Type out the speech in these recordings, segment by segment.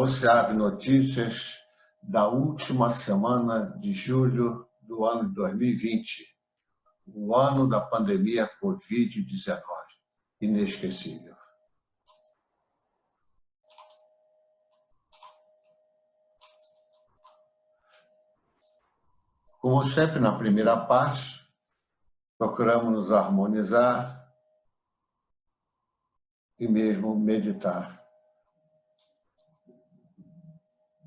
OCEAV Notícias da última semana de julho do ano de 2020, o ano da pandemia Covid-19, inesquecível. Como sempre, na primeira parte, procuramos nos harmonizar e mesmo meditar.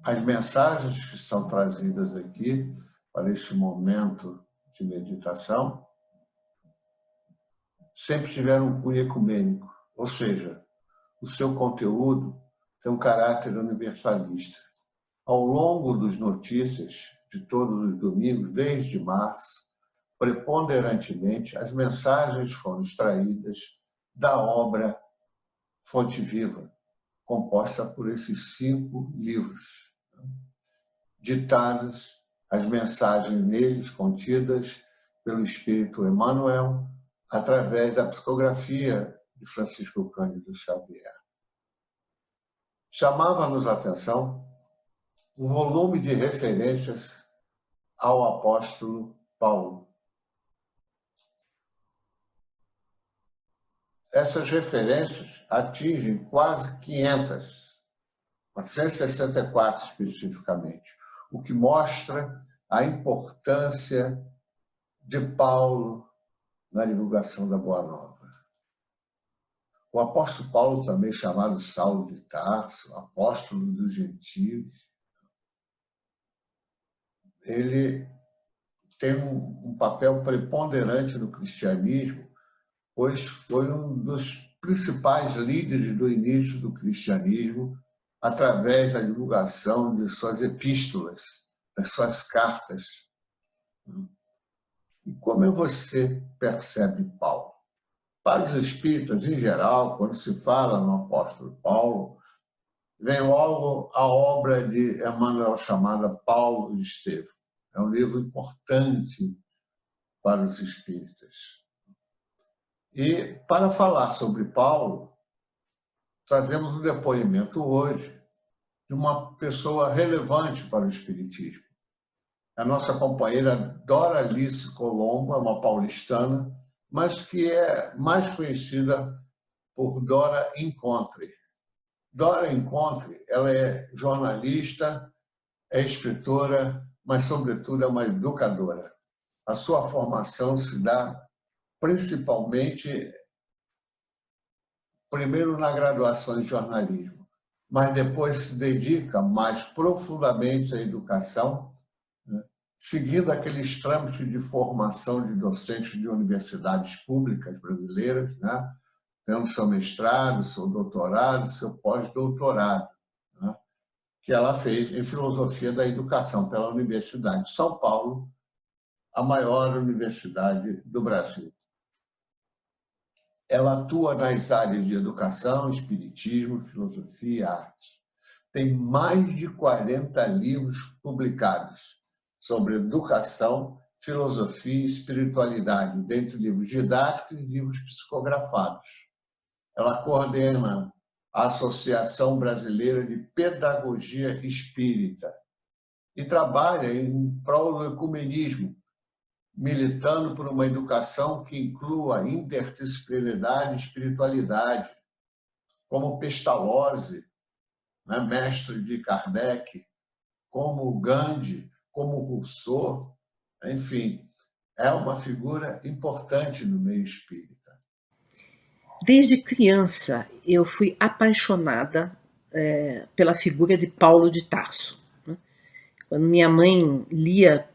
As mensagens que são trazidas aqui para este momento de meditação sempre tiveram um cunho ecumênico, ou seja, o seu conteúdo tem um caráter universalista. Ao longo das notícias de todos os domingos, desde março, preponderantemente, as mensagens foram extraídas da obra Fonte Viva, composta por esses 5 livros, ditadas as mensagens neles contidas pelo Espírito Emmanuel, através da psicografia de Francisco Cândido Xavier. Chamava-nos a atenção o volume de referências ao apóstolo Paulo. Essas referências atingem quase 500, 464 especificamente, o que mostra a importância de Paulo na divulgação da Boa Nova. O apóstolo Paulo, também chamado Saulo de Tarso, apóstolo dos gentios, ele tem um papel preponderante no cristianismo, pois foi um dos principais líderes do início do cristianismo através da divulgação de suas epístolas, das suas cartas. E como você percebe Paulo? Para os espíritas, em geral, quando se fala no apóstolo Paulo, vem logo a obra de Emmanuel chamada Paulo e Estevão. É um livro importante para os espíritas. E, para falar sobre Paulo, trazemos um depoimento hoje de uma pessoa relevante para o espiritismo. A nossa companheira Dora Alice Colombo é uma paulistana, mas que é mais conhecida por Dora Encontre. Dora Encontre, ela é jornalista, é escritora, mas, sobretudo, é uma educadora. A sua formação se dá principalmente, primeiro na graduação em jornalismo, mas depois se dedica mais profundamente à educação, né, seguindo aqueles trâmites de formação de docentes de universidades públicas brasileiras, né, tendo seu mestrado, seu doutorado, seu pós-doutorado, né, que ela fez em Filosofia da Educação pela Universidade de São Paulo, a maior universidade do Brasil. Ela atua nas áreas de educação, espiritismo, filosofia e arte. Tem mais de 40 livros publicados sobre educação, filosofia e espiritualidade, dentre livros didáticos e livros psicografados. Ela coordena a Associação Brasileira de Pedagogia Espírita e trabalha em prol do ecumenismo, militando por uma educação que inclua interdisciplinaridade e espiritualidade, como Pestalozzi, né, mestre de Kardec, como Gandhi, como Rousseau, enfim, é uma figura importante no meio espírita. Desde criança, eu fui apaixonada pela figura de Paulo de Tarso. Né? Quando minha mãe lia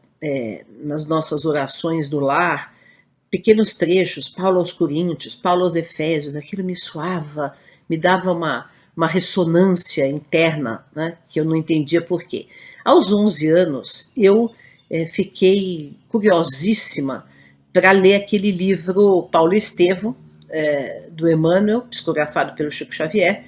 nas nossas orações do lar, pequenos trechos, Paulo aos Coríntios, Paulo aos Efésios, aquilo me soava, me dava uma ressonância interna, né, que eu não entendia por quê. Aos 11 anos, eu fiquei curiosíssima para ler aquele livro Paulo e Estevão, do Emmanuel, psicografado pelo Chico Xavier,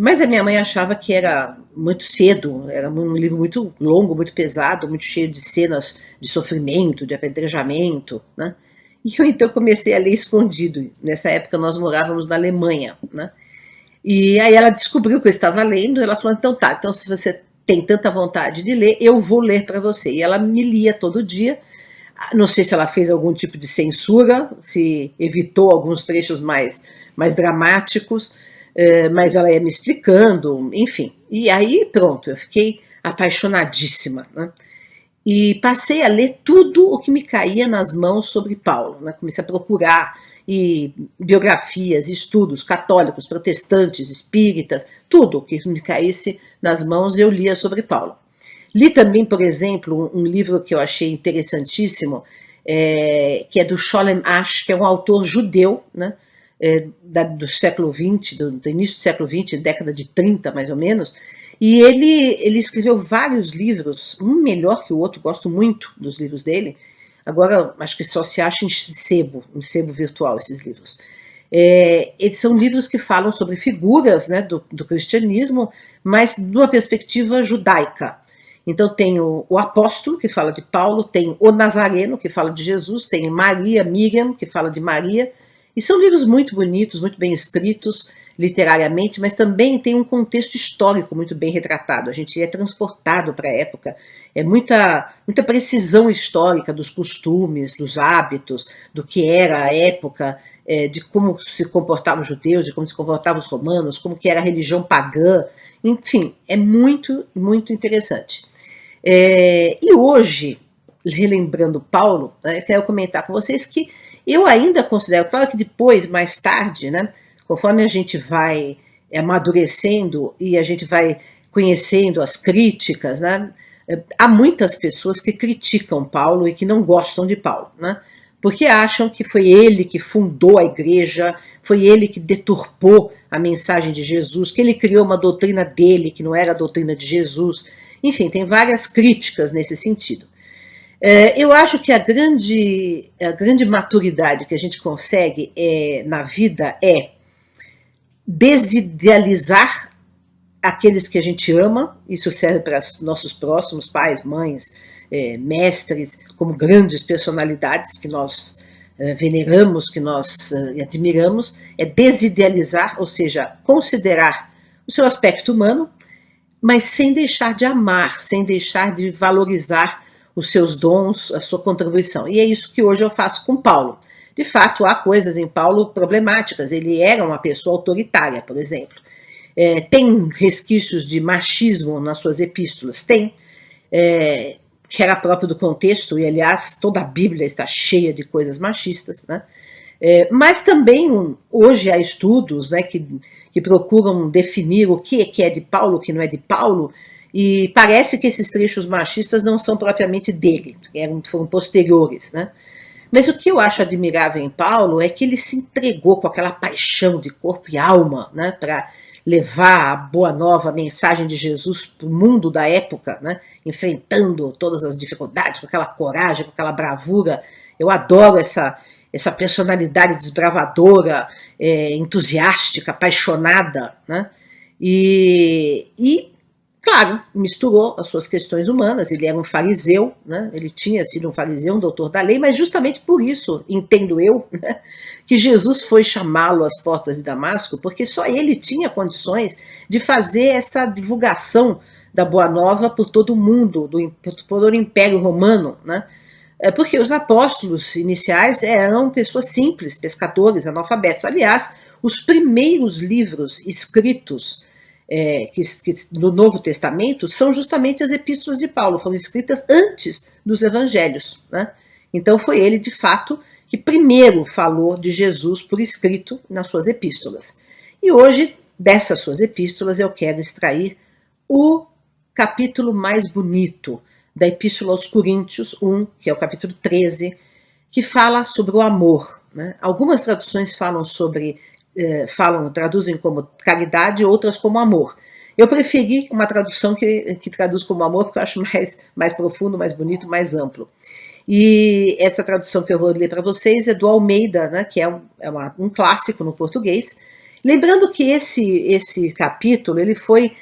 mas a minha mãe achava que era muito cedo, era um livro muito longo, muito pesado, muito cheio de cenas de sofrimento, de apedrejamento, né? E eu então comecei a ler escondido. Nessa época nós morávamos na Alemanha, né? E aí ela descobriu que eu estava lendo, ela falou, então tá, então se você tem tanta vontade de ler, eu vou ler para você. E ela me lia todo dia. Não sei se ela fez algum tipo de censura, se evitou alguns trechos mais dramáticos, mas ela ia me explicando, enfim. E aí, pronto, eu fiquei apaixonadíssima, né? E passei a ler tudo o que me caía nas mãos sobre Paulo, né? Comecei a procurar biografias, estudos católicos, protestantes, espíritas, tudo o que me caísse nas mãos eu lia sobre Paulo. Li também, por exemplo, um livro que eu achei interessantíssimo, que é do Sholem Asch, que é um autor judeu, né, do século XX, do início do século XX, década de 30 mais ou menos, e ele escreveu vários livros, um melhor que o outro, gosto muito dos livros dele. Agora acho que só se acha em sebo virtual esses livros. Eles são livros que falam sobre figuras, né, do cristianismo, mas de uma perspectiva judaica. Então tem o apóstolo, que fala de Paulo, tem o Nazareno, que fala de Jesus, tem Maria, Miriam, que fala de Maria, e são livros muito bonitos, muito bem escritos literariamente, mas também tem um contexto histórico muito bem retratado. A gente é transportado para a época, muita precisão histórica dos costumes, dos hábitos, do que era a época, de como se comportavam os judeus, de como se comportavam os romanos, como que era a religião pagã, enfim, é muito, muito interessante. E hoje, relembrando Paulo, quero comentar com vocês que eu ainda considero, claro que depois, mais tarde, né, conforme a gente vai amadurecendo e a gente vai conhecendo as críticas, né, há muitas pessoas que criticam Paulo e que não gostam de Paulo, né, porque acham que foi ele que fundou a igreja, foi ele que deturpou a mensagem de Jesus, que ele criou uma doutrina dele que não era a doutrina de Jesus. Enfim, tem várias críticas nesse sentido. Eu acho que a grande maturidade que a gente consegue na vida é desidealizar aqueles que a gente ama. Isso serve para nossos próximos, pais, mães, mestres, como grandes personalidades que nós veneramos, que nós admiramos. É desidealizar, ou seja, considerar o seu aspecto humano, mas sem deixar de amar, sem deixar de valorizar os seus dons, a sua contribuição. E é isso que hoje eu faço com Paulo. De fato, há coisas em Paulo problemáticas. Ele era uma pessoa autoritária, por exemplo. Tem resquícios de machismo nas suas epístolas? Tem. Que era próprio do contexto, e aliás, toda a Bíblia está cheia de coisas machistas, né? Mas também, hoje há estudos, né, que procuram definir o que é de Paulo, o que não é de Paulo, e parece que esses trechos machistas não são propriamente dele, foram posteriores, né? Mas o que eu acho admirável em Paulo é que ele se entregou com aquela paixão de corpo e alma, né, para levar a boa nova, a mensagem de Jesus para o mundo da época, né, enfrentando todas as dificuldades, com aquela coragem, com aquela bravura. Eu adoro essa personalidade desbravadora, entusiástica, apaixonada, né? E, claro, misturou as suas questões humanas. Ele era um fariseu, né? Ele tinha sido um fariseu, um doutor da lei, mas justamente por isso, entendo eu, né, que Jesus foi chamá-lo às portas de Damasco, porque só ele tinha condições de fazer essa divulgação da Boa Nova por todo o mundo, por todo o Império Romano, né? Porque os apóstolos iniciais eram pessoas simples, pescadores, analfabetos. Aliás, os primeiros livros escritos no Novo Testamento são justamente as epístolas de Paulo, foram escritas antes dos evangelhos, né? Então foi ele, de fato, que primeiro falou de Jesus por escrito nas suas epístolas. E hoje, dessas suas epístolas, eu quero extrair o capítulo mais bonito da Epístola aos Coríntios 1, que é o capítulo 13, que fala sobre o amor, né? Algumas traduções traduzem como caridade, outras como amor. Eu preferi uma tradução que traduz como amor, porque eu acho mais profundo, mais bonito, mais amplo. E essa tradução que eu vou ler para vocês é do Almeida, né, que é um clássico no português. Lembrando que esse capítulo ele foi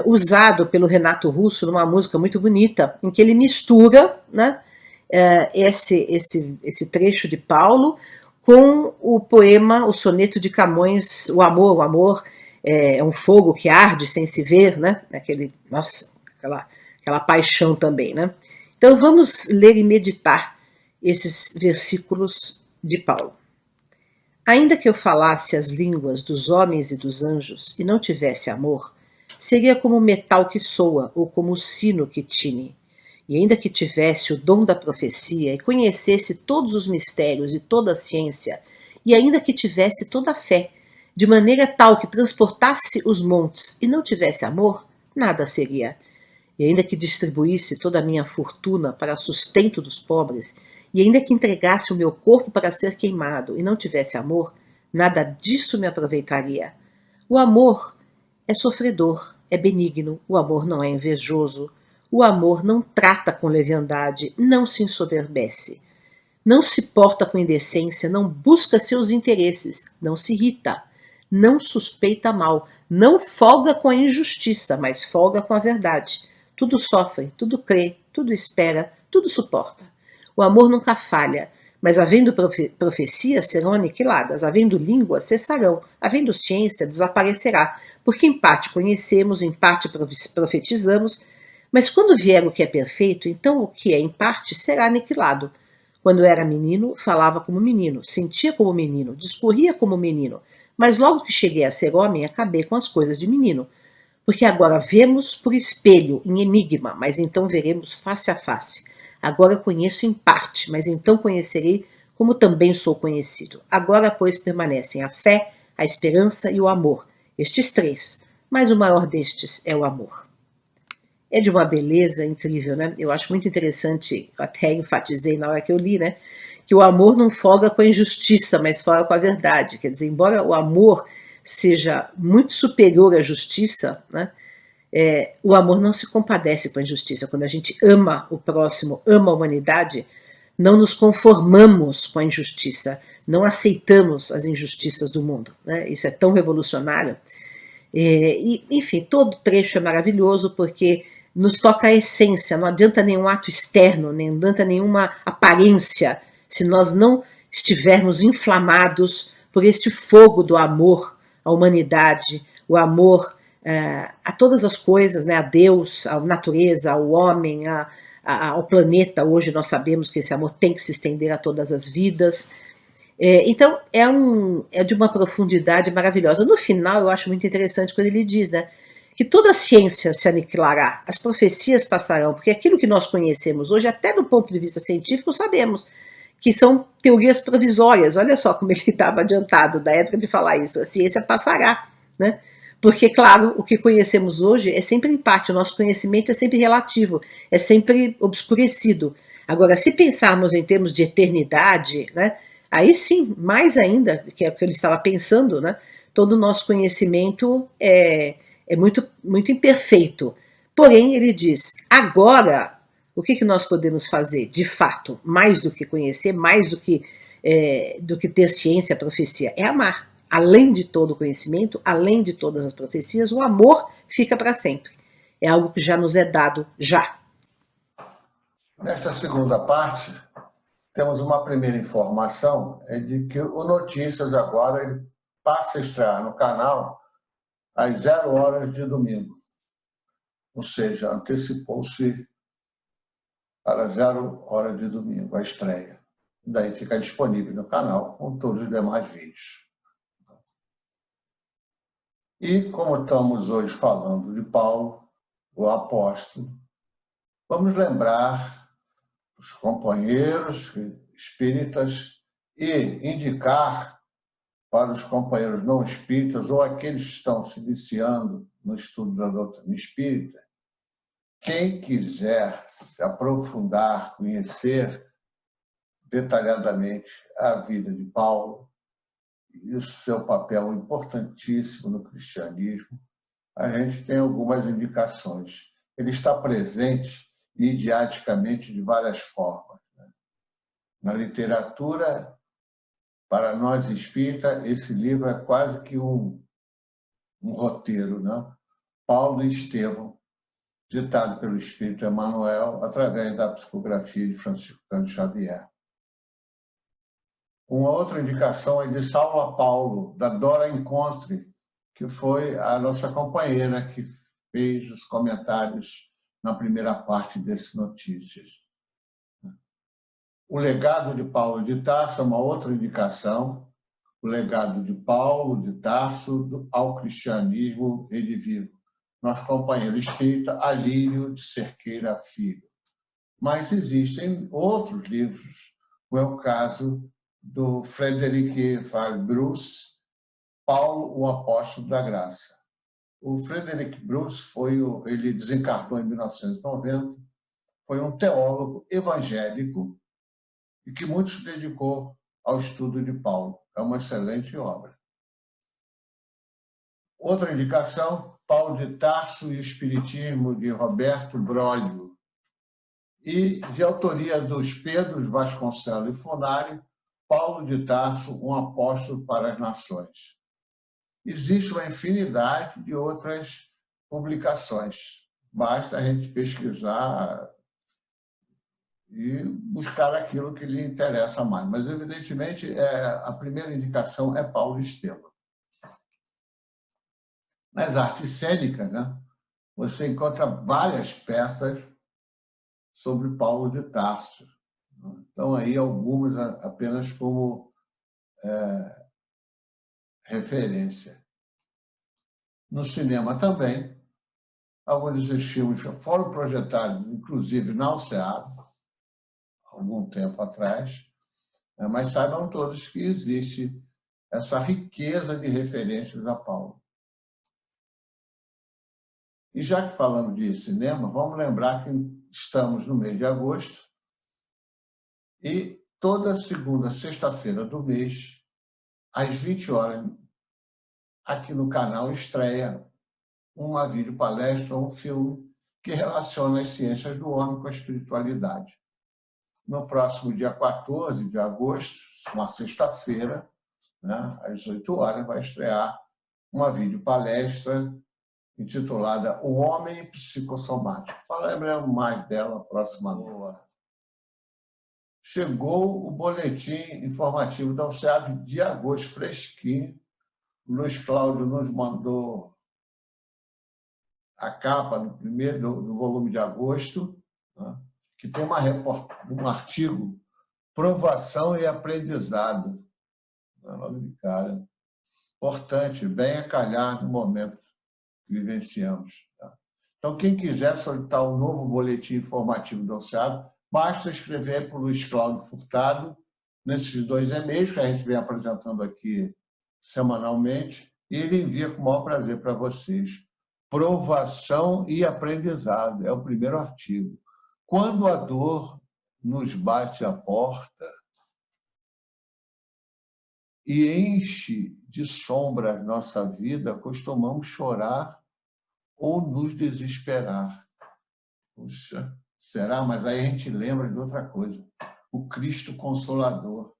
usado pelo Renato Russo numa música muito bonita, em que ele mistura, né, esse trecho de Paulo com o poema, o soneto de Camões, O Amor, é um fogo que arde sem se ver, né? Nossa, aquela paixão também, né? Então vamos ler e meditar esses versículos de Paulo. Ainda que eu falasse as línguas dos homens e dos anjos e não tivesse amor, seria como o metal que soa ou como o sino que tine. E ainda que tivesse o dom da profecia e conhecesse todos os mistérios e toda a ciência, e ainda que tivesse toda a fé, de maneira tal que transportasse os montes e não tivesse amor, nada seria. E ainda que distribuísse toda a minha fortuna para sustento dos pobres, e ainda que entregasse o meu corpo para ser queimado e não tivesse amor, nada disso me aproveitaria. O amor é sofredor, é benigno, o amor não é invejoso, o amor não trata com leviandade, não se ensoberbece, não se porta com indecência, não busca seus interesses, não se irrita, não suspeita mal, não folga com a injustiça, mas folga com a verdade. Tudo sofre, tudo crê, tudo espera, tudo suporta. O amor nunca falha, mas havendo profecias serão aniquiladas, havendo língua cessarão, havendo ciência desaparecerá, porque em parte conhecemos, em parte profetizamos, mas quando vier o que é perfeito, então o que é em parte será aniquilado. Quando era menino, falava como menino, sentia como menino, discorria como menino, mas logo que cheguei a ser homem, acabei com as coisas de menino. Porque agora vemos por espelho, em enigma, mas então veremos face a face. Agora conheço em parte, mas então conhecerei como também sou conhecido. Agora, pois, permanecem a fé, a esperança e o amor. Estes três, mas o maior destes é o amor. É de uma beleza incrível, né? Eu acho muito interessante, eu até enfatizei na hora que eu li, né? Que o amor não folga com a injustiça, mas folga com a verdade. Quer dizer, embora o amor seja muito superior à justiça, né? O amor não se compadece com a injustiça. Quando a gente ama o próximo, ama a humanidade, não nos conformamos com a injustiça, não aceitamos as injustiças do mundo, né? Isso é tão revolucionário. Enfim, todo trecho é maravilhoso porque nos toca a essência, não adianta nenhum ato externo, nem adianta nenhuma aparência, se nós não estivermos inflamados por esse fogo do amor à humanidade, o amor a todas as coisas, né, a Deus, à natureza, ao homem, ao planeta. Hoje nós sabemos que esse amor tem que se estender a todas as vidas. Então é de uma profundidade maravilhosa. No final eu acho muito interessante quando ele diz, né, que toda a ciência se aniquilará, as profecias passarão, porque aquilo que nós conhecemos hoje, até do ponto de vista científico, sabemos que são teorias provisórias. Olha só como ele estava adiantado da época de falar isso. A ciência passará, né? Porque, claro, o que conhecemos hoje é sempre em parte, o nosso conhecimento é sempre relativo, é sempre obscurecido. Agora, se pensarmos em termos de eternidade, né, aí sim, mais ainda, que é o que ele estava pensando, né, todo o nosso conhecimento é muito, muito imperfeito. Porém, ele diz, agora, o que nós podemos fazer, de fato, mais do que conhecer, mais do que ter ciência, profecia, é amar. Além de todo o conhecimento, além de todas as profecias, o amor fica para sempre. É algo que já nos é dado, já. Nesta segunda parte, temos uma primeira informação, de que o Notícias agora ele passa a estrear no canal às 0 horas de domingo. Ou seja, antecipou-se para 0 horas de domingo a estreia. Daí fica disponível no canal com todos os demais vídeos. E como estamos hoje falando de Paulo, o apóstolo, vamos lembrar os companheiros espíritas e indicar para os companheiros não espíritas ou aqueles que estão se iniciando no estudo da doutrina espírita, quem quiser se aprofundar, conhecer detalhadamente a vida de Paulo e o seu papel importantíssimo no cristianismo, a gente tem algumas indicações. Ele está presente midiaticamente de várias formas. Na literatura, para nós espíritas, esse livro é quase que um roteiro, né? Paulo e Estevão, ditado pelo Espírito Emmanuel, através da psicografia de Francisco Cândido Xavier. Uma outra indicação é de Saulo a Paulo, da Dora Encontre, que foi a nossa companheira que fez os comentários na primeira parte desse Notícias. O legado de Paulo de Tarso é uma outra indicação, o legado de Paulo de Tarso ao cristianismo redivivo. Nosso companheiro espírita Alírio de Cerqueira Filho. Mas existem outros livros, como é o caso do Frederic Bruce, Paulo, o Apóstolo da Graça. O Frederic Bruce ele desencarnou em 1990, foi um teólogo evangélico e que muito se dedicou ao estudo de Paulo. É uma excelente obra. Outra indicação, Paulo de Tarso e o Espiritismo, de Roberto Broglio, e de autoria dos Pedros Vasconcelos e Funari, Paulo de Tarso, um apóstolo para as nações. Existe uma infinidade de outras publicações. Basta a gente pesquisar e buscar aquilo que lhe interessa mais. Mas, evidentemente, a primeira indicação é Paulo Esteban. Nas artes cênicas, né, você encontra várias peças sobre Paulo de Tarso. Então, aí algumas apenas como referência. No cinema também, alguns desses filmes foram projetados, inclusive na UCEAB, algum tempo atrás, mas saibam todos que existe essa riqueza de referências a Paulo. E já que falamos de cinema, vamos lembrar que estamos no mês de agosto e toda segunda, sexta-feira do mês, às 20 horas, aqui no canal estreia uma videopalestra ou um filme que relaciona as ciências do homem com a espiritualidade. No próximo dia 14 de agosto, uma sexta-feira, né, às 8 horas, vai estrear uma videopalestra intitulada O Homem Psicossomático. Falaremos mais dela próxima. Chegou o boletim informativo da UCEAB de agosto, fresquinho. O Luiz Cláudio nos mandou a capa do volume de agosto, né, que tem um artigo, Provação e Aprendizado. Logo de cara. Importante, bem a calhar no momento que vivenciamos. Tá? Então, quem quiser solicitar o novo boletim informativo do OCEAB, basta escrever para o Luiz Cláudio Furtado, nesses 2 e-mails que a gente vem apresentando aqui semanalmente, e ele envia com o maior prazer para vocês. Provação e aprendizado, é o primeiro artigo. Quando a dor nos bate à porta e enche de sombra a nossa vida, costumamos chorar ou nos desesperar. Puxa, será? Mas aí a gente lembra de outra coisa. O Cristo Consolador.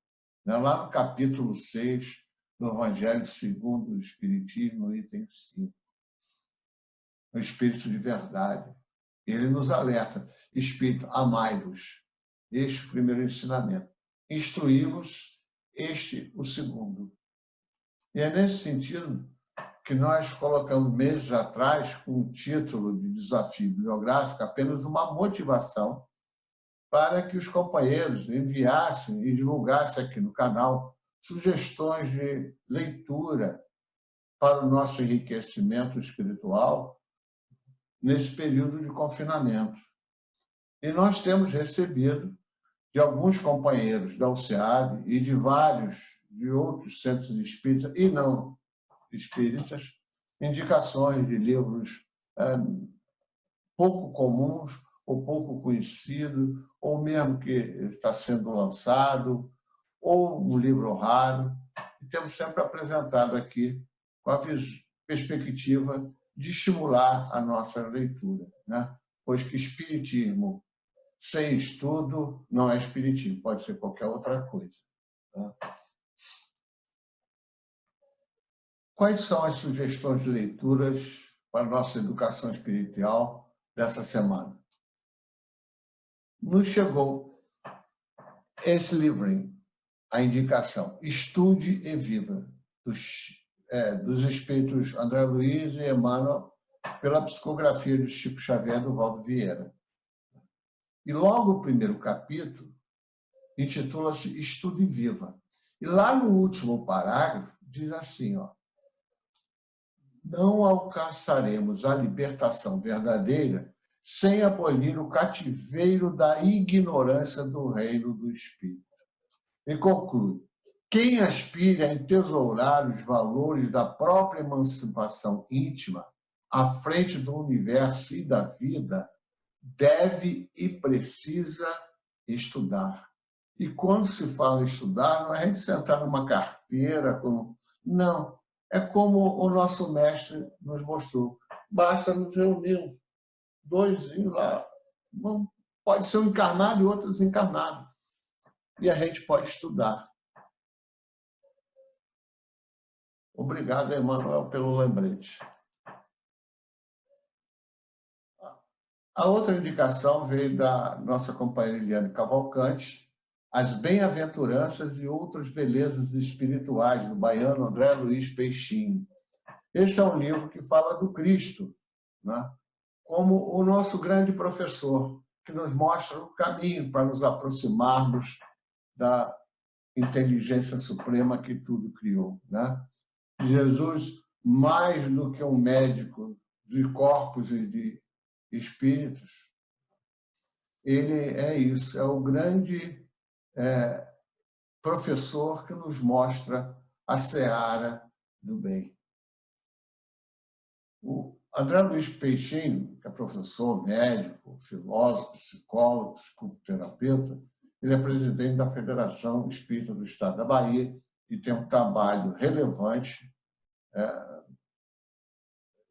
Lá no capítulo 6 do Evangelho segundo o Espiritismo, item 5. O Espírito de verdade. Ele nos alerta. Espírito, amai-vos. Este é o primeiro ensinamento. Instruí-vos, este o segundo. E é nesse sentido que nós colocamos meses atrás, com o título de desafio bibliográfico, apenas uma motivação para que os companheiros enviassem e divulgassem aqui no canal sugestões de leitura para o nosso enriquecimento espiritual nesse período de confinamento. E nós temos recebido de alguns companheiros da UCEAB e de vários de outros centros espíritas e não espíritas, indicações de livros pouco comuns ou pouco conhecidos, ou mesmo que está sendo lançado, ou um livro raro. E temos sempre apresentado aqui com a perspectiva de estimular a nossa leitura, né? Pois que espiritismo sem estudo não é espiritismo, pode ser qualquer outra coisa. Tá? Quais são as sugestões de leituras para a nossa educação espiritual dessa semana? Nos chegou esse livrinho, a indicação Estude e Viva, do dos espíritos André Luiz e Emmanuel pela psicografia de Chico Xavier do Valdo Vieira. E logo o primeiro capítulo intitula-se Estude e Viva. E lá no último parágrafo diz assim, ó: não alcançaremos a libertação verdadeira sem abolir o cativeiro da ignorância do reino do Espírito. E conclui: quem aspira a entesourar os valores da própria emancipação íntima à frente do universo e da vida, deve e precisa estudar. E quando se fala em estudar, não é a gente sentar numa carteira, não. É como o nosso mestre nos mostrou. Basta nos reunirmos, doisinhos lá. Pode ser um encarnado e outro desencarnado. E a gente pode estudar. Obrigado, Emmanuel, pelo lembrete. A outra indicação veio da nossa companheira Eliane Cavalcante, As Bem-aventuranças e Outras Belezas Espirituais, do baiano André Luiz Peixinho. Esse é um livro que fala do Cristo, né? Como o nosso grande professor, que nos mostra o caminho para nos aproximarmos da inteligência suprema que tudo criou, né? Jesus, mais do que um médico de corpos e de espíritos, ele é isso, é o grande professor que nos mostra a seara do bem. O André Luiz Peixinho, que é professor, médico, filósofo, psicólogo, psicoterapeuta, ele é presidente da Federação Espírita do Estado da Bahia e tem um trabalho relevante,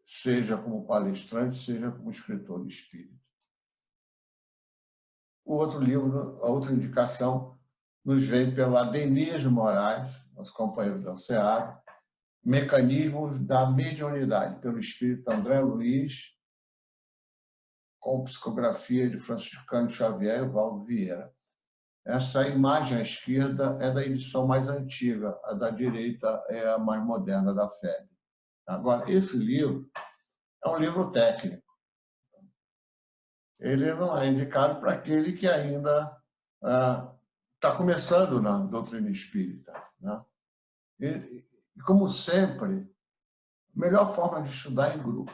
seja como palestrante, seja como escritor espírita. O outro livro, a outra indicação, nos vem pela Denise Moraes, nosso companheiro da OCEAR, Mecanismos da Mediunidade, pelo espírito André Luiz, com psicografia de Franciscano Xavier e Valdo Vieira. Essa imagem à esquerda é da edição mais antiga, a da direita é a mais moderna da FEB. Agora, esse livro é um livro técnico. Ele não é indicado para aquele que ainda está começando na doutrina espírita, né? E, como sempre, a melhor forma de estudar é em grupo.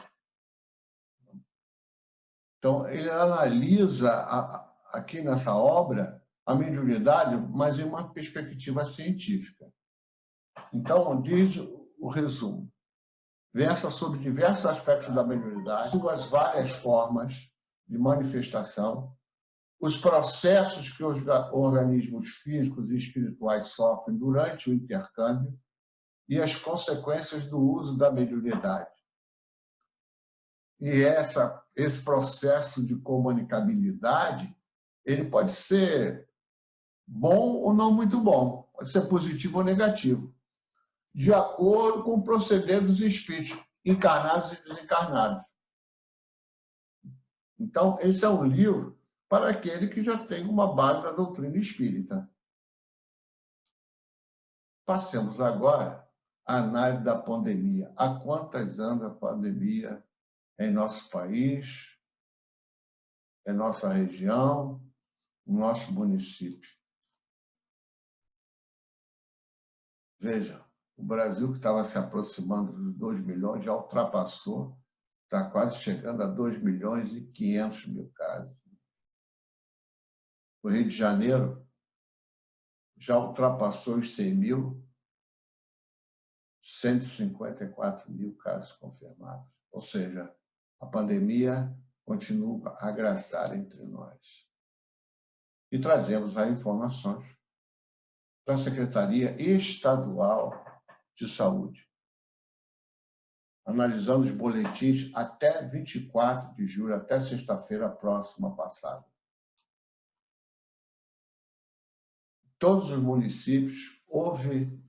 Então, ele analisa aqui nessa obra a mediunidade, mas em uma perspectiva científica. Então, diz o resumo: versa sobre diversos aspectos da mediunidade, suas várias formas de manifestação, os processos que os organismos físicos e espirituais sofrem durante o intercâmbio e as consequências do uso da mediunidade. E esse processo de comunicabilidade, ele pode ser bom ou não muito bom, pode ser positivo ou negativo, de acordo com o proceder dos espíritos, encarnados e desencarnados. Então, esse é um livro para aquele que já tem uma base da doutrina espírita. Passemos agora à análise da pandemia. Há quantas anos a pandemia em nosso país, em nossa região, no nosso município? Veja, o Brasil, que estava se aproximando dos 2 milhões, já ultrapassou, está quase chegando a 2 milhões e 500 mil casos. O Rio de Janeiro já ultrapassou os 100 mil, 154 mil casos confirmados. Ou seja, a pandemia continua a agraçar entre nós. E trazemos as informações da Secretaria Estadual de Saúde, analisando os boletins até 24 de julho, até sexta-feira próxima passada. Todos os municípios houve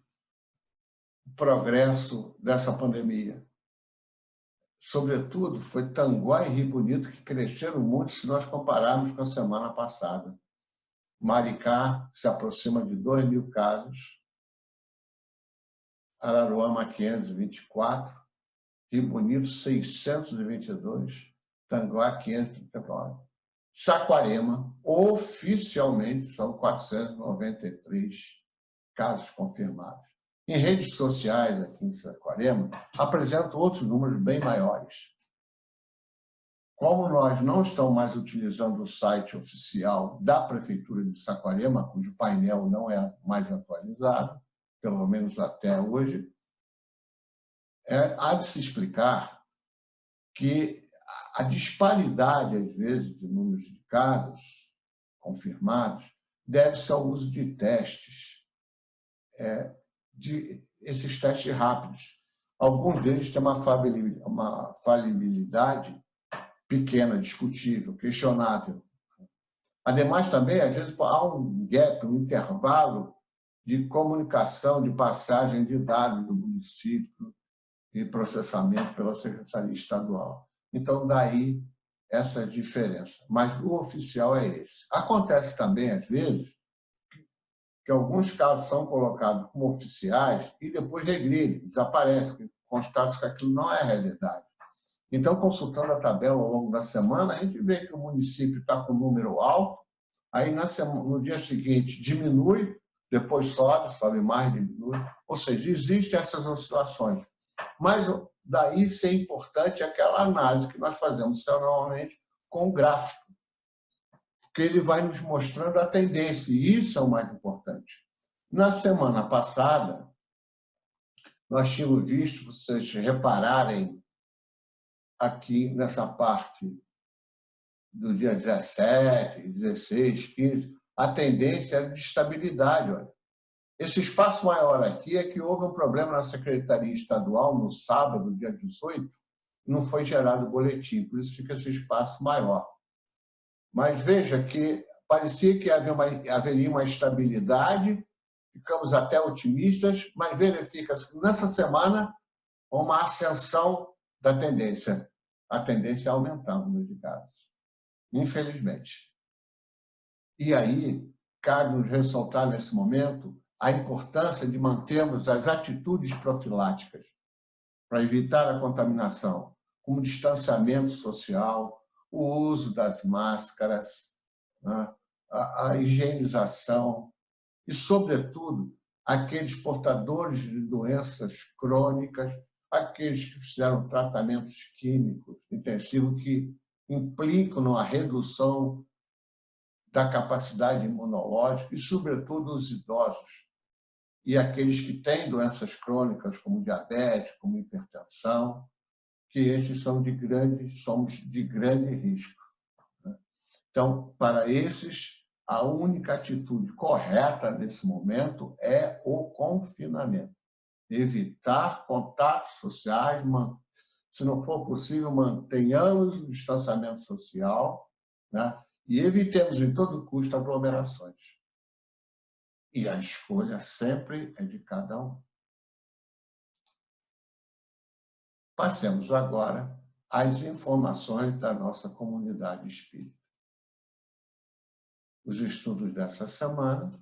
progresso dessa pandemia. Sobretudo, foi Tanguá e Rio Bonito que cresceram muito se nós compararmos com a semana passada. Maricá se aproxima de 2 mil casos. Araruama 524, Rio Bonito 622, Tanguá 539. Saquarema, oficialmente, são 493 casos confirmados. Em redes sociais, aqui em Saquarema, apresento outros números bem maiores. Como nós não estamos mais utilizando o site oficial da Prefeitura de Saquarema, cujo painel não é mais atualizado, pelo menos até hoje, há de se explicar que a disparidade, às vezes, de números de casos confirmados deve-se ao uso de testes, de esses testes rápidos. Alguns deles têm uma falibilidade pequena, discutível, questionável. Ademais, também, às vezes, há um gap, um intervalo de comunicação, de passagem de dados do município e processamento pela Secretaria Estadual. Então, daí essa diferença. Mas o oficial é esse. Acontece também, às vezes, que alguns casos são colocados como oficiais e depois regridem, desaparecem, constatam que aquilo não é realidade. Então, consultando a tabela ao longo da semana, a gente vê que o município está com um número alto, aí no dia seguinte diminui, depois sobe mais, diminui. Ou seja, existem essas oscilações. Mas daí ser importante é aquela análise que nós fazemos semanalmente com o gráfico, porque ele vai nos mostrando a tendência, e isso é o mais importante. Na semana passada, nós tínhamos visto, vocês repararem aqui nessa parte do dia 17, 16, 15, a tendência era de estabilidade. Olha. Esse espaço maior aqui é que houve um problema na Secretaria Estadual no sábado, dia 18, não foi gerado o boletim, por isso fica esse espaço maior. Mas veja que parecia que haveria uma estabilidade, ficamos até otimistas, mas verifica-se nessa semana uma ascensão da tendência. A tendência é aumentar o número de casos, infelizmente. E aí, cabe-nos ressaltar nesse momento a importância de mantermos as atitudes profiláticas para evitar a contaminação, como distanciamento social, o uso das máscaras, né, a higienização e, sobretudo, aqueles portadores de doenças crônicas, aqueles que fizeram tratamentos químicos intensivos que implicam na redução da capacidade imunológica e, sobretudo, os idosos e aqueles que têm doenças crônicas, como diabetes, como hipertensão, que estes somos de grande risco. Então, para esses, a única atitude correta nesse momento é o confinamento. Evitar contatos sociais, se não for possível, mantenhamos o distanciamento social, né? E evitemos, em todo custo, aglomerações. E a escolha sempre é de cada um. Passemos agora às informações da nossa comunidade espírita. Os estudos dessa semana.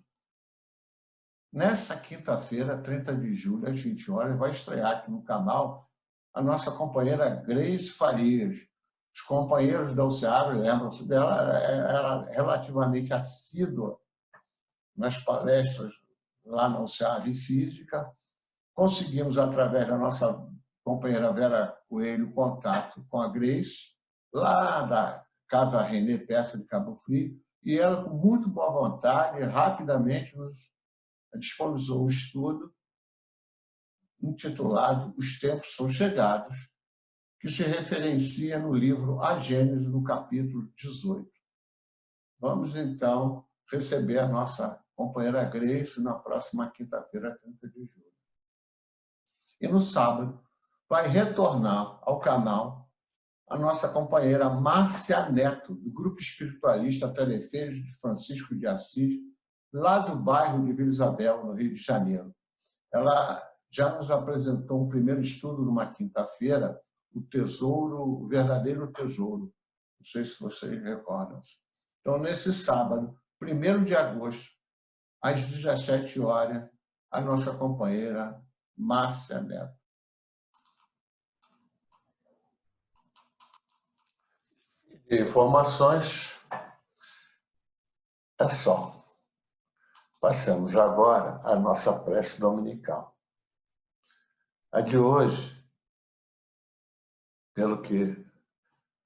Nessa quinta-feira, 30 de julho, às 20 horas, vai estrear aqui no canal a nossa companheira Grace Farias. Os companheiros da UCEAB lembram-se dela, era relativamente assídua nas palestras lá na UCEAB em Física. Conseguimos, através da nossa companheira Vera Coelho, contato com a Grace, lá da Casa René Peça de Cabo Frio, e ela, com muito boa vontade, rapidamente nos disponibilizou um estudo intitulado Os Tempos São Chegados, que se referencia no livro A Gênese, no capítulo 18. Vamos, então, receber a nossa companheira Grace na próxima quinta-feira, 30 de julho. E no sábado, vai retornar ao canal a nossa companheira Márcia Neto, do Grupo Espiritualista Teleférico de Francisco de Assis, lá do bairro de Vila Isabel, no Rio de Janeiro. Ela já nos apresentou um primeiro estudo numa quinta-feira, o verdadeiro tesouro. Não sei se vocês recordam. Então, nesse sábado, 1º de agosto, às 17 horas, a nossa companheira Márcia Neto. De informações é só. Passamos agora à nossa prece dominical. A de hoje, pelo que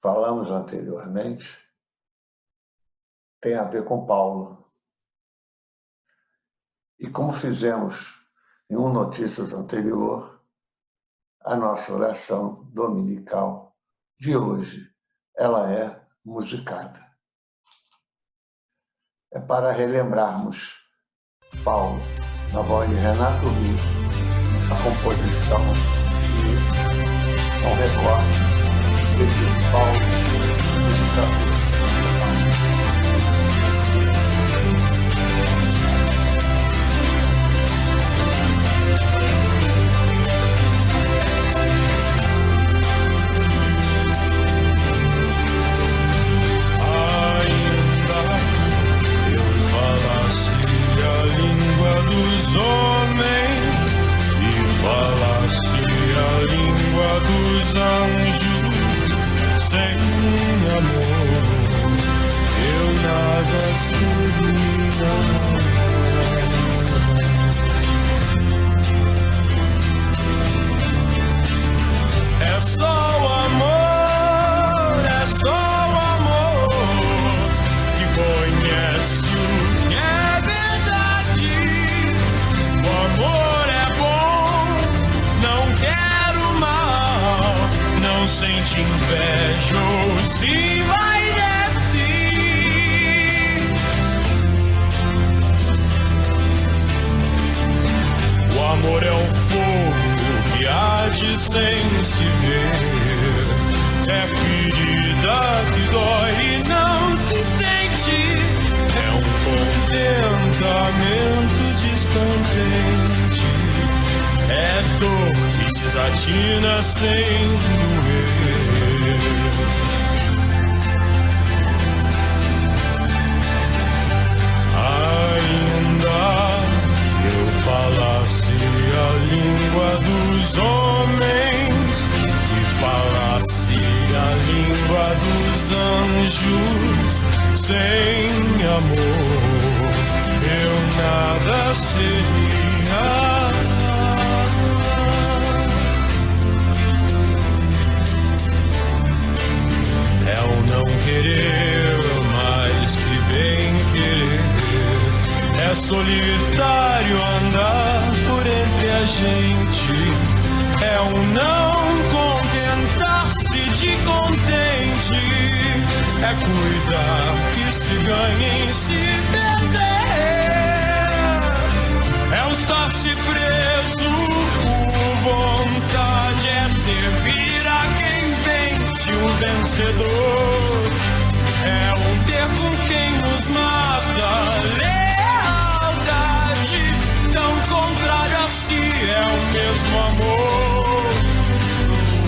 falamos anteriormente, tem a ver com Paulo. E como fizemos em um Notícias anterior, a nossa oração dominical de hoje, ela é musicada. É para relembrarmos Paulo, na voz de Renato Russo, a composição e um recorte desse Paulo musicador. Dos homens e falasse a língua dos anjos, sem amor eu nada seria. É só o amor, é só o amor que conhece o que é verdade. O amor é bom, não quero mal, não sente inveja ou se vai descer. O amor é um fogo que arde sem se ver, é ferida que dói e não se sente, é um contentamento descontente, é dor que desatina sem doer. Ainda que eu falasse a língua dos homens e falasse a língua dos anjos, sem amor eu nada seria. É o não querer mais que bem querer, é solitário andar por entre a gente, é o não contentar-se de contente, é cuidar que se ganha em se perder, é o estar-se preso por vontade, é servir a quem vence o vencedor, é um ter com quem nos mata, lealdade, tão contrário a si, é o mesmo amor.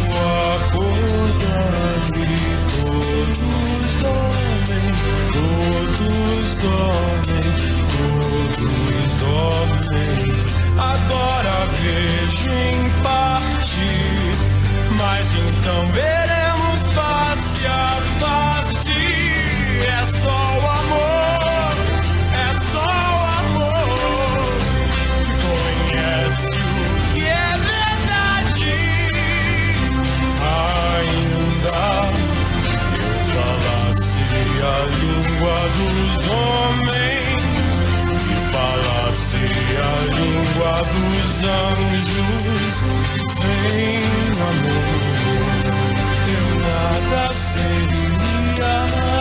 Estou acordado e todos dormem, todos dormem, todos dormem. Agora vejo em parte, mas então veremos face a face. É só o amor, é só o amor que conhece o que é verdade. Ainda que eu falasse a língua dos homens e falasse a língua dos anjos, sem amor eu nada seria.